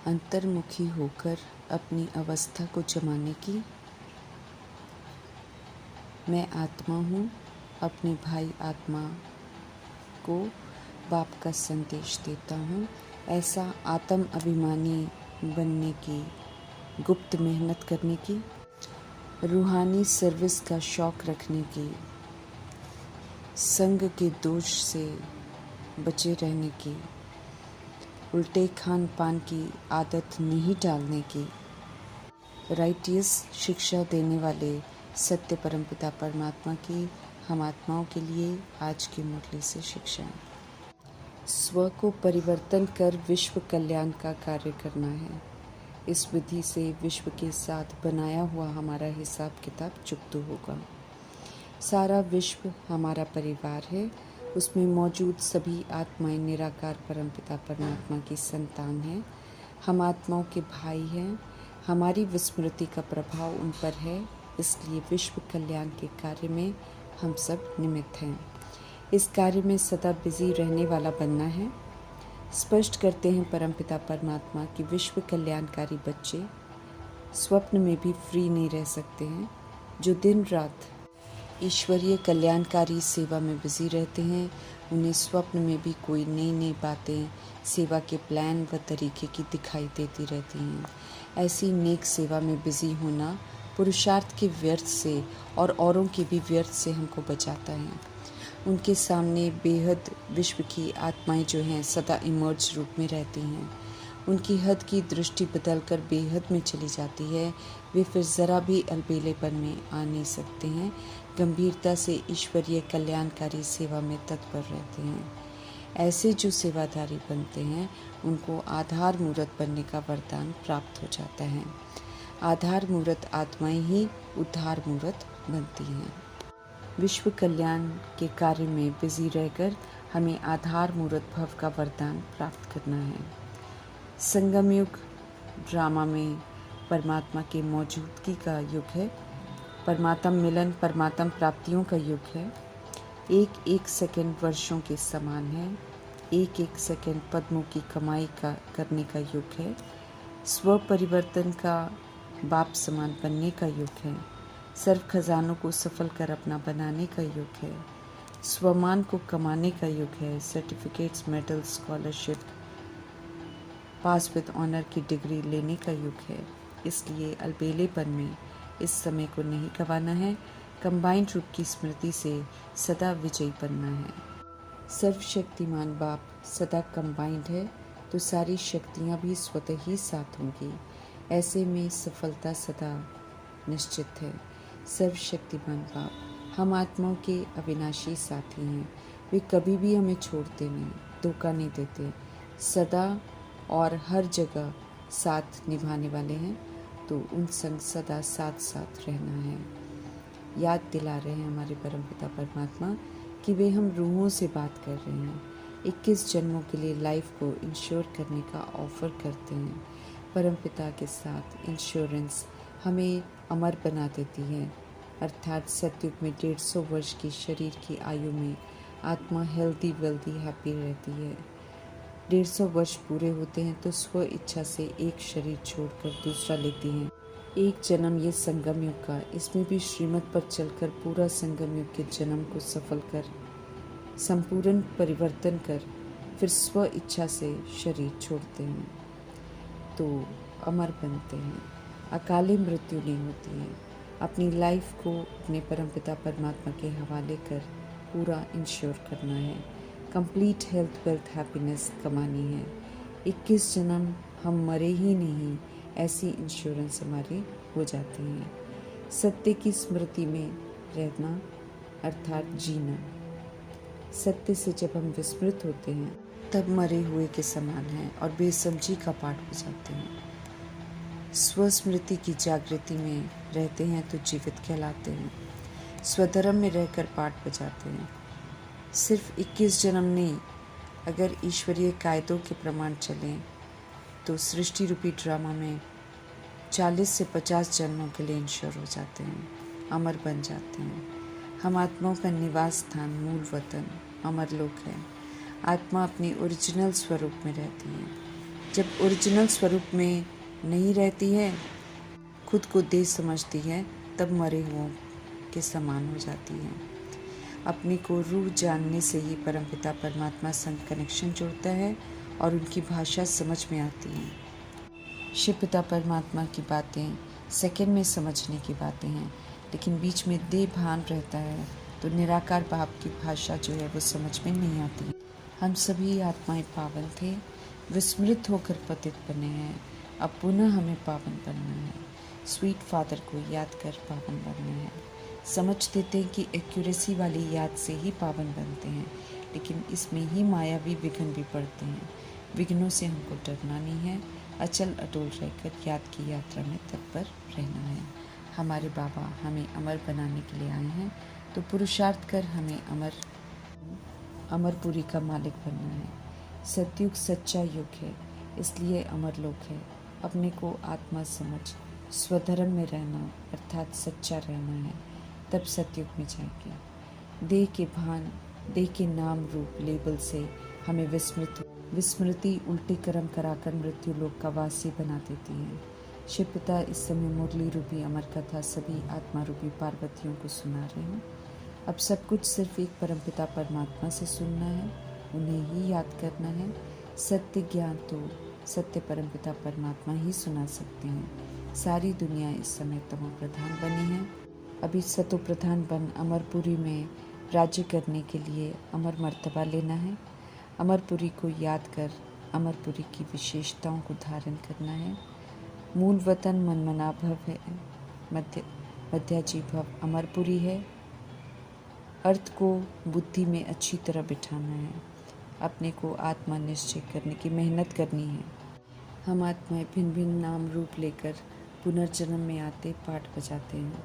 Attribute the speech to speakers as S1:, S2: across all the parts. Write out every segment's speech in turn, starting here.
S1: अंतर्मुखी होकर अपनी अवस्था को जमाने की। मैं आत्मा हूँ, अपने भाई आत्मा को बाप का संदेश देता हूँ। ऐसा आत्म अभिमानी बनने की, गुप्त मेहनत करने की, रूहानी सर्विस का शौक़ रखने की, संग के दोष से बचे रहने की, उल्टे खान पान की आदत नहीं डालने की, राइटियस शिक्षा देने वाले सत्य परमपिता परमात्मा की हम आत्माओं के लिए आज की मुरली से शिक्षा। स्व को परिवर्तन कर विश्व कल्याण का कार्य करना है। इस विधि से विश्व के साथ बनाया हुआ हमारा हिसाब किताब चुकता होगा। सारा विश्व हमारा परिवार है। उसमें मौजूद सभी आत्माएं निराकार परमपिता परमात्मा की संतान हैं। हम आत्माओं के भाई हैं। हमारी विस्मृति का प्रभाव उन पर है, इसलिए विश्व कल्याण के कार्य में हम सब निमित्त हैं। इस कार्य में सदा बिजी रहने वाला बनना है। स्पष्ट करते हैं परमपिता परमात्मा कि विश्व कल्याणकारी बच्चे स्वप्न में भी फ्री नहीं रह सकते हैं। जो दिन रात ईश्वरीय कल्याणकारी सेवा में बिजी रहते हैं, उन्हें स्वप्न में भी कोई नई नई बातें सेवा के प्लान व तरीके की दिखाई देती रहती हैं। ऐसी नेक सेवा में बिजी होना पुरुषार्थ के व्यर्थ से और औरों के भी व्यर्थ से हमको बचाता है। उनके सामने बेहद विश्व की आत्माएं जो हैं सदा इमर्ज रूप में रहती हैं। उनकी हद की दृष्टि बदलकर बेहद में चली जाती है। वे फिर ज़रा भी अलबेलेपन में आ नहीं सकते हैं। गंभीरता से ईश्वरीय कल्याणकारी सेवा में तत्पर रहते हैं। ऐसे जो सेवाधारी बनते हैं उनको आधार मूर्त बनने का वरदान प्राप्त हो जाता है। आधार मूर्त आत्माएं ही उद्धार मूर्त बनती हैं। विश्व कल्याण के कार्य में बिजी रहकर हमें आधार मूर्त भव का वरदान प्राप्त करना है। संगम युग ड्रामा में परमात्मा के मौजूदगी का युग है। परमात्म मिलन, परमात्म प्राप्तियों का युग है। एक एक सेकंड वर्षों के समान है। एक एक सेकंड पद्मों की कमाई का करने का युग है। स्व परिवर्तन का बाप समान बनने का युग है। सर्व खजानों को सफल कर अपना बनाने का युग है। स्वमान को कमाने का युग है। Certificates, medal, scholarship, pass with honour की डिग्री लेने का युग है। इसलिए अलबेलेपन में इस समय को नहीं गंवाना है। कंबाइंड रूप की स्मृति से सदा विजयी बनना है। सर्वशक्तिमान बाप सदा कंबाइंड है, तो सारी शक्तियाँ भी स्वतः ही साथ होंगी। ऐसे में सफलता सदा निश्चित है। सर्वशक्तिमान बाप हम आत्माओं के अविनाशी साथी हैं। वे कभी भी हमें छोड़ते नहीं, धोखा नहीं देते, सदा और हर जगह साथ निभाने वाले हैं। तो उन संग सदा साथ साथ रहना है। याद दिला रहे हैं हमारे परमपिता परमात्मा कि वे हम रूहों से बात कर रहे हैं। 21 जन्मों के लिए लाइफ को इंश्योर करने का ऑफ़र करते हैं। परमपिता के साथ इंश्योरेंस हमें अमर बना देती है। अर्थात सतयुग में 150 वर्ष की शरीर की आयु में आत्मा हेल्दी, वेल्दी, हैप्पी रहती है। 150 वर्ष पूरे होते हैं तो स्व इच्छा से एक शरीर छोड़कर दूसरा लेती हैं। एक जन्म ये संगम युग का, इसमें भी श्रीमत पर चलकर पूरा संगम युग के जन्म को सफल कर संपूर्ण परिवर्तन कर फिर स्व इच्छा से शरीर छोड़ते हैं तो अमर बनते हैं। अकाले मृत्यु नहीं होती है। अपनी लाइफ को अपने परमपिता परमात्मा के हवाले कर पूरा इंश्योर करना है। कंप्लीट हेल्थ, वेल्थ, हैप्पीनेस कमानी है। 21 जन्म हम मरे ही नहीं, ऐसी इंश्योरेंस हमारी हो जाती है। सत्य की स्मृति में रहना अर्थात जीना। सत्य से जब हम विस्मृत होते हैं तब मरे हुए के समान हैं और बेसमझी का पाठ हो जाते हैं। स्वस्मृति की जागृति में रहते हैं तो जीवित कहलाते हैं। स्वधर्म में रहकर पाठ बजाते हैं। सिर्फ 21 जन्म नहीं, अगर ईश्वरीय कायदों के प्रमाण चलें तो सृष्टि रूपी ड्रामा में 40 से 50 जन्मों के लिए इंश्योर हो जाते हैं, अमर बन जाते हैं। हम आत्माओं का निवास स्थान, मूल वतन अमरलोक है। आत्मा अपने ओरिजिनल स्वरूप में रहती है। जब ओरिजिनल स्वरूप में नहीं रहती है, खुद को देह समझती है, तब मरे हुओं के समान हो जाती है। अपने को रूह जानने से ही परमपिता परमात्मा संग कनेक्शन जोड़ता है और उनकी भाषा समझ में आती है। शिव पिता परमात्मा की बातें सेकंड में समझने की बातें हैं, लेकिन बीच में देह भान रहता है तो निराकार भाव की भाषा जो है वो समझ में नहीं आती। हम सभी आत्माएं पावन थे, विस्मृत होकर पतित बने हैं, अब पुनः हमें पावन बनना है। स्वीट फादर को याद कर पावन बनना है। समझ देते हैं कि एक्यूरेसी वाली याद से ही पावन बनते हैं, लेकिन इसमें ही मायावी विघ्न भी पड़ते हैं। विघ्नों से हमको डरना नहीं है, अचल अटोल रहकर याद की यात्रा में तत्पर रहना है। हमारे बाबा हमें अमर बनाने के लिए आए हैं, तो पुरुषार्थ कर हमें अमरपुरी का मालिक बनना है। सतयुग सच्चा युग है, इसलिए अमर लोक है। अपने को आत्मा समझ स्वधर्म में रहना अर्थात सच्चा रहना है, तब सतयुग में जाएंगे। देह के भान, देह के नाम रूप लेबल से हमें विस्मृति उल्टे कर्म कराकर मृत्यु लोक का वासी बना देती है। शिव पिता इस समय मुरली रूपी अमर कथा सभी आत्मा रूपी पार्वतियों को सुना रहे हैं। अब सब कुछ सिर्फ एक परमपिता परमात्मा से सुनना है, उन्हें ही याद करना है। सत्य ज्ञान तो सत्य परमपिता परमात्मा ही सुना सकते हैं। सारी दुनिया इस समय तमो प्रधान बनी है। अभी सतो प्रधान बन अमरपुरी में राज्य करने के लिए अमर मर्तबा लेना है। अमरपुरी को याद कर अमरपुरी की विशेषताओं को धारण करना है। मूल वतन मनमना भव है, मध्याजी भव अमरपुरी है। अर्थ को बुद्धि में अच्छी तरह बिठाना है। अपने को आत्मा निश्चय करने की मेहनत करनी है। हम आत्माएं भिन्न भिन्न नाम रूप लेकर पुनर्जन्म में आते पाठ बजाते हैं।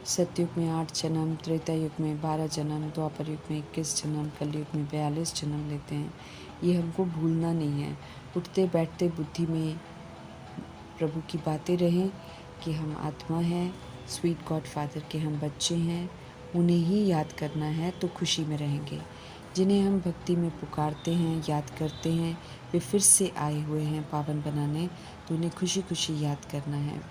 S1: सतयुग में 8 जन्म, त्रेता युग में 12 जन्म, द्वापर युग में 21 जन्म, कलयुग में 42 जन्म लेते हैं। ये हमको भूलना नहीं है। उठते बैठते बुद्धि में प्रभु की बातें रहें कि हम आत्मा हैं, स्वीट गॉड फादर के हम बच्चे हैं, उन्हें ही याद करना है तो खुशी में रहेंगे। जिन्हें हम भक्ति में पुकारते हैं, याद करते हैं, वे फिर से आए हुए हैं पावन बनाने, तो उन्हें खुशी खुशी याद करना है।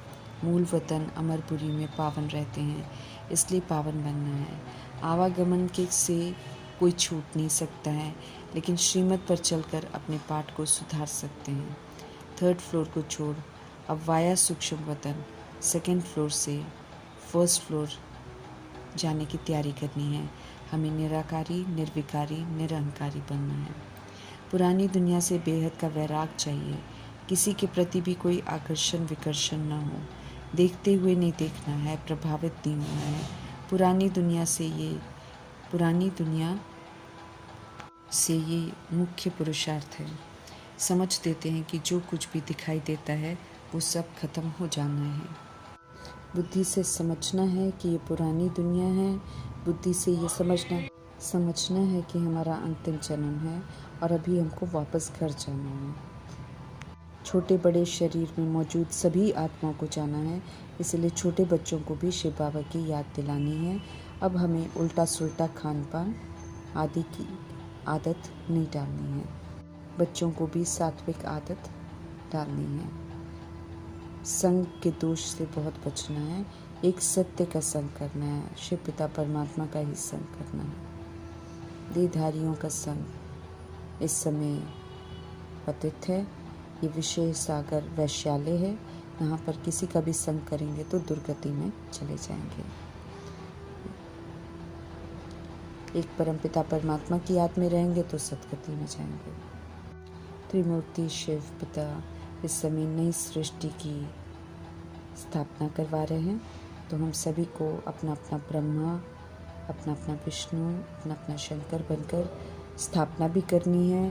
S1: मूल वतन अमरपुरी में पावन रहते हैं, इसलिए पावन बनना है। आवागमन के से कोई छूट नहीं सकता है, लेकिन श्रीमत पर चलकर अपने पाठ को सुधार सकते हैं। 3rd फ्लोर को छोड़ अब वाया सूक्ष्म वतन 2nd फ्लोर से 1st फ्लोर जाने की तैयारी करनी है। हमें निराकारी, निर्विकारी, निरहंकारी बनना है। पुरानी दुनिया से बेहद का वैराग चाहिए। किसी के प्रति भी कोई आकर्षण विकर्षण न हो। देखते हुए नहीं देखना है, प्रभावित नहीं होना है। पुरानी दुनिया से ये मुख्य पुरुषार्थ है। समझ देते हैं कि जो कुछ भी दिखाई देता है वो सब खत्म हो जाना है। बुद्धि से समझना है कि ये पुरानी दुनिया है। बुद्धि से ये समझना है कि हमारा अंतिम जन्म है और अभी हमको वापस घर जाना है। छोटे बड़े शरीर में मौजूद सभी आत्माओं को जाना है, इसलिए छोटे बच्चों को भी शिव बाबा की याद दिलानी है। अब हमें उल्टा सुल्टा खान पान आदि की आदत नहीं डालनी है। बच्चों को भी सात्विक आदत डालनी है। संग के दोष से बहुत बचना है। एक सत्य का संग करना है, शिव पिता परमात्मा का ही संग करना है। देहधारियों का संग इस समय पतित है। ये विषय सागर वैश्यालय है, यहाँ पर किसी का भी संग करेंगे तो दुर्गति में चले जाएंगे। एक परमपिता परमात्मा की याद में रहेंगे तो सदगति में जाएंगे। त्रिमूर्ति शिव पिता इस समय नई सृष्टि की स्थापना करवा रहे हैं, तो हम सभी को अपना अपना ब्रह्मा, अपना अपना विष्णु, अपना अपना शंकर बनकर स्थापना भी करनी है,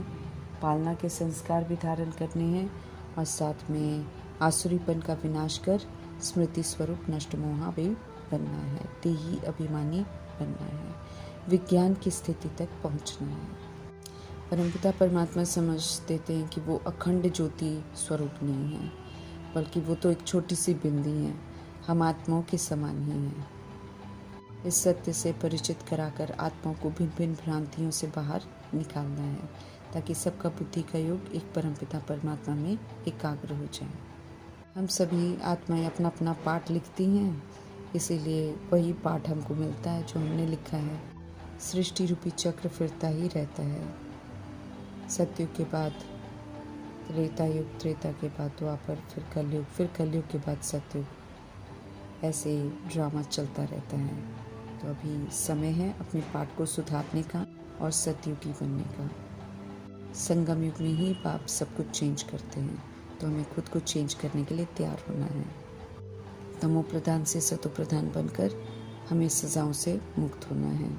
S1: पालना के संस्कार भी धारण करने हैं और साथ में आसुरीपन का विनाश कर स्मृति स्वरूप नष्ट मोहा भी बनना है, देही अभिमानी बनना है, विज्ञान की स्थिति तक पहुंचना है। परमपिता परमात्मा समझ देते हैं कि वो अखंड ज्योति स्वरूप नहीं है, बल्कि वो तो एक छोटी सी बिंदी है। हम आत्माओं के समान ही हैं। इस सत्य से परिचित कराकर आत्माओं को भिन्न भिन्न भ्रांतियों से बाहर निकालना है, ताकि सबका बुद्धि का योग एक परमपिता परमात्मा में एकाग्र हो जाए। हम सभी आत्माएं अपना अपना पाठ लिखती हैं, इसीलिए वही पाठ हमको मिलता है जो हमने लिखा है। सृष्टि रूपी चक्र फिरता ही रहता है। सतयुग के बाद त्रेता युग, त्रेता के बाद द्वापर, फिर कलयुग के बाद सतयुग, ऐसे ड्रामा चलता रहता है। तो अभी समय है अपने पाठ को सुधारने का और सतयुगी बनने का। संगम युग में ही पाप सब कुछ चेंज करते हैं, तो हमें खुद को चेंज करने के लिए तैयार होना है। तमो प्रधान से सतो प्रधान बनकर हमें सजाओं से मुक्त होना है।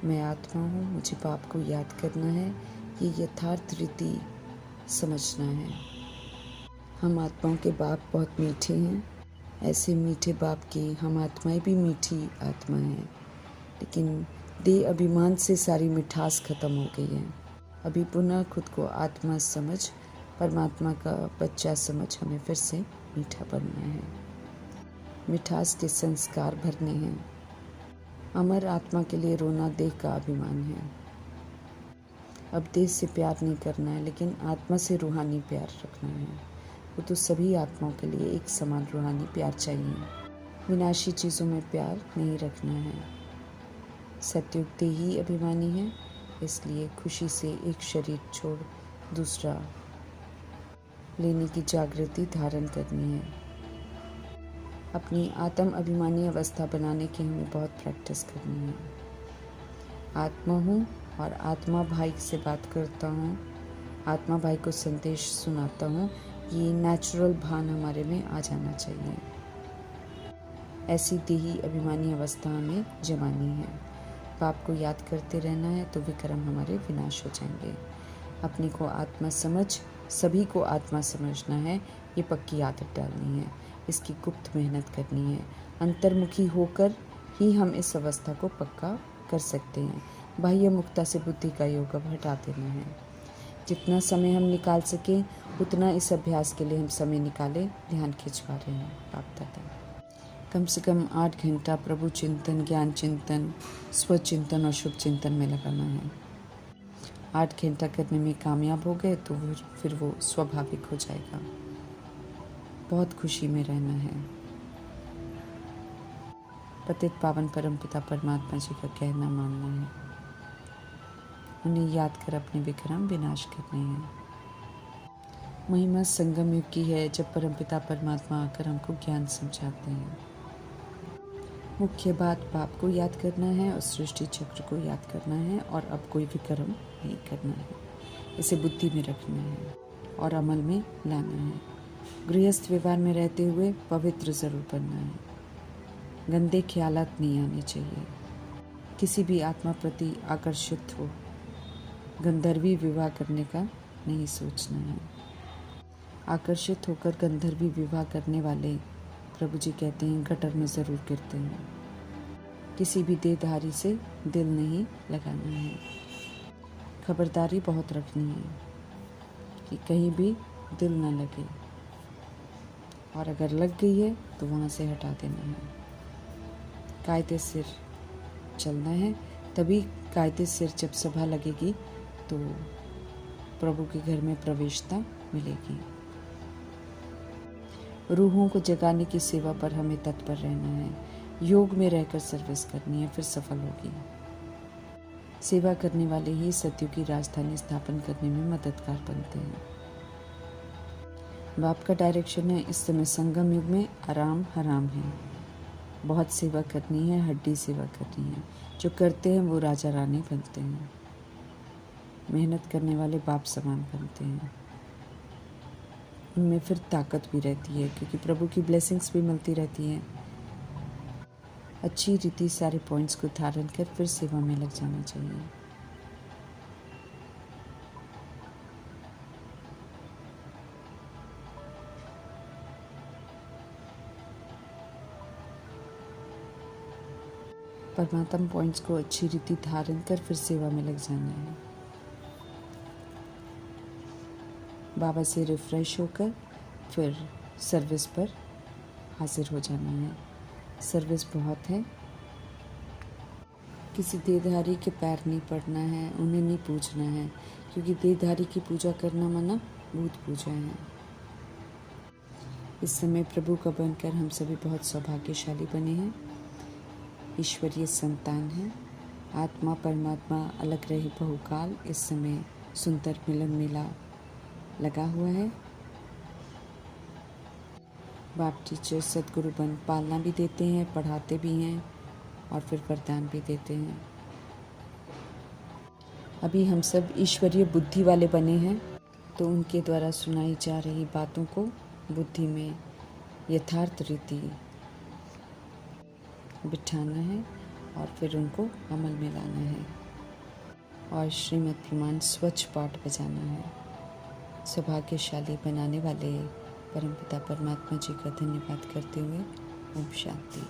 S1: मैं आत्मा हूँ, मुझे पाप को याद करना है, ये यथार्थ रीति समझना है। हम आत्माओं के बाप बहुत मीठे हैं, ऐसे मीठे बाप की हम आत्माएं भी मीठी आत्मा हैं, लेकिन देह अभिमान से सारी मिठास खत्म हो गई है। अभी पुनः खुद को आत्मा समझ, परमात्मा का बच्चा समझ हमें फिर से मीठा बनना है, मिठास के संस्कार भरने हैं। अमर आत्मा के लिए रोना देह का अभिमान है। अब देह से प्यार नहीं करना है, लेकिन आत्मा से रूहानी प्यार रखना है। वो तो सभी आत्माओं के लिए एक समान रूहानी प्यार चाहिए। विनाशी चीज़ों में प्यार नहीं रखना है। सतयुग देही अभिमानी है, इसलिए खुशी से एक शरीर छोड़ दूसरा लेने की जागृति धारण करनी है। अपनी आत्म अभिमानी अवस्था बनाने की हमें बहुत प्रैक्टिस करनी है। आत्मा हूँ और आत्मा भाई से बात करता हूँ, आत्मा भाई को संदेश सुनाता हूँ, ये नेचुरल भान हमारे में आ जाना चाहिए। ऐसी देही अभिमानी अवस्था हमें जमानी है। पाप को याद करते रहना है तो विक्रम हमारे विनाश हो जाएंगे। अपने को आत्मा समझ, सभी को आत्मा समझना है, ये पक्की आदत डालनी है। इसकी गुप्त मेहनत करनी है। अंतर्मुखी होकर ही हम इस अवस्था को पक्का कर सकते हैं। बाह्य मुक्ता से बुद्धि का योग अब हटा देना है। जितना समय हम निकाल सकें उतना इस अभ्यास के लिए हम समय निकालें, ध्यान खिंचवा रहे हैं आप दादा। कम से कम 8 घंटा प्रभु चिंतन, ज्ञान चिंतन, स्वचिंतन और शुभ चिंतन में लगाना है। 8 घंटा करने में कामयाब हो गए तो फिर वो स्वाभाविक हो जाएगा। बहुत खुशी में रहना है। पतित पावन परमपिता परमात्मा जी का कहना मानना है। उन्हें याद कर अपने विक्रम विनाश करने हैं। महिमा संगम युग की है, जब परमपिता परमात्मा आकर हमको ज्ञान समझाते हैं। मुख्य बात पाप को याद करना है और सृष्टि चक्र को याद करना है, और अब कोई विक्रम नहीं करना है। इसे बुद्धि में रखना है और अमल में लाना है। गृहस्थ व्यवहार में रहते हुए पवित्र जरूर बनना है। गंदे ख्यालात नहीं आने चाहिए। किसी भी आत्मा प्रति आकर्षित हो, गंधर्वी विवाह करने का नहीं सोचना है। आकर्षित होकर गंधर्वी विवाह करने वाले प्रभु जी कहते हैं गटर में ज़रूर गिरते हैं। किसी भी देहधारी से दिल नहीं लगाना है। खबरदारी बहुत रखनी है कि कहीं भी दिल ना लगे, और अगर लग गई है तो वहाँ से हटा देना है। कायदे सिर चलना है, तभी कायदे सिर जब सभा लगेगी तो प्रभु के घर में प्रवेशता मिलेगी। रूहों को जगाने की सेवा पर हमें तत्पर रहना है। योग में रहकर सर्विस करनी है, फिर सफल होगी। सेवा करने वाले ही सत्युग की राजधानी स्थापन करने में मददगार बनते हैं। बाप का डायरेक्शन है, इस समय संगम युग में आराम हराम है। बहुत सेवा करनी है, हड्डी सेवा करनी है। जो करते हैं वो राजा रानी बनते हैं। मेहनत करने वाले बाप समान बनते हैं। उनमें फिर ताकत भी रहती है, क्योंकि प्रभु की ब्लेसिंग्स भी मिलती रहती हैं। अच्छी रीति सारे पॉइंट्स को धारण कर फिर सेवा में लग जाना चाहिए। परमात्मा पॉइंट्स को अच्छी रीति धारण कर फिर सेवा में लग जाना है। बाबा से रिफ्रेश होकर फिर सर्विस पर हाजिर हो जाना है। सर्विस बहुत है, किसी देहधारी के पैर नहीं पड़ना है, उन्हें नहीं पूजना है, क्योंकि देहधारी की पूजा करना माना भूत पूजा है। इस समय प्रभु का बनकर हम सभी बहुत सौभाग्यशाली बने हैं, ईश्वरीय संतान हैं। आत्मा परमात्मा अलग रहे बहुकाल, इस समय सुंदर मिलन मेला लगा हुआ है। बाप टीचर सदगुरु बन पालना भी देते हैं, पढ़ाते भी हैं और फिर वरदान भी देते हैं। अभी हम सब ईश्वरीय बुद्धि वाले बने हैं, तो उनके द्वारा सुनाई जा रही बातों को बुद्धि में यथार्थ रीति बिठाना है और फिर उनको अमल में लाना है और श्रीमद् प्रमाण स्वच्छ पाठ बजाना है। सौभाग्यशाली बनाने वाले परमपिता परमात्मा जी का धन्यवाद करते हुए ओम शांति।